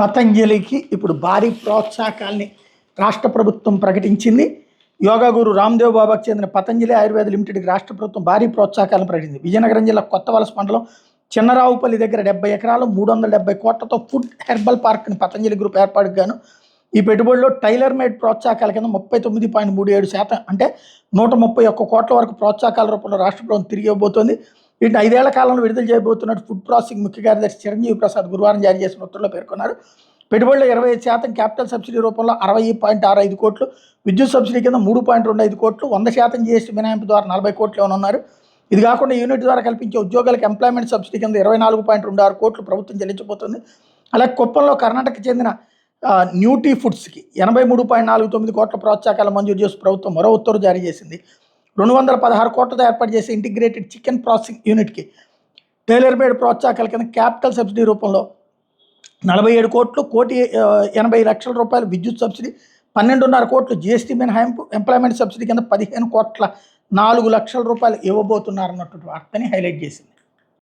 పతంజలికి ఇప్పుడు భారీ ప్రోత్సాహకాల్ని రాష్ట్ర ప్రభుత్వం ప్రకటించింది. యోగా గురు రామ్దేవ్ బాబాకు చెందిన పతంజలి ఆయుర్వేద లిమిటెడ్కి రాష్ట్ర ప్రభుత్వం భారీ ప్రోత్సాహకాలను ప్రకటించింది. విజయనగరం జిల్లా కొత్తవలస మండలం చిన్నరావుపల్లి దగ్గర 70 ఎకరాలు 370 కోట్లతో ఫుడ్ హెర్బల్ పార్క్ని పతంజలి గ్రూప్ ఏర్పాటుకు గాను ఈ పెట్టుబడిలో టైలర్ మేడ్ ప్రోత్సాహకాల కింద 39.37% అంటే 131 కోట్ల వరకు ప్రోత్సాహకాల రూపంలో రాష్ట్ర ప్రభుత్వం తిరిగి ఇవ్వబోతోంది. వీటిని 5 ఏళ్ల కాలంలో విడుదల చేయబోతున్నట్టు ఫుడ్ ప్రాసెసింగ్ ముఖ్య కార్యదర్శి చిరంజీవి ప్రసాద్ గురువారం జారీ చేసిన ఉత్తర్వుల్లో పేర్కొన్నారు. పెట్టుబడిలో 25% క్యాపిటల్ సబ్సిడీ రూపంలో 60.65 కోట్లు, విద్యుత్ సబ్సిడీ కింద 3.25 కోట్లు, 100% జీఎస్టీ మినహాయింపు ద్వారా 40 కోట్లు ఇవ్వనున్నారు. ఇది కాకుండా యూనిట్ ద్వారా కల్పించే ఉద్యోగాలకు ఎంప్లాయ్మెంట్ సబ్సిడీ కింద 24.26 కోట్లు ప్రభుత్వం చెల్లించబోతుంది. అలాగే కుప్పంలో కర్ణాటకకు చెందిన న్యూటీ ఫుడ్స్కి 83.49 కోట్ల ప్రోత్సాహకాలు మంజూరు చేసి ప్రభుత్వం మరో ఉత్తర్వు జారీ చేసింది. 216 కోట్లతో ఏర్పాటు చేసే ఇంటిగ్రేటెడ్ చికెన్ ప్రాసెసింగ్ యూనిట్కి టైలర్ మేడ్ ప్రోత్సాహకాల కింద క్యాపిటల్ సబ్సిడీ రూపంలో 47 కోట్లు, 1,80,00,000 రూపాయలు విద్యుత్ సబ్సిడీ, 12.5 కోట్లు జీఎస్టీ మినహాయింపు, ఎంప్లాయ్మెంట్ సబ్సిడీ కింద 15 కోట్ల 4 లక్షల రూపాయలు ఇవ్వబోతున్నారన్నటువంటి వార్తని హైలైట్ చేసింది.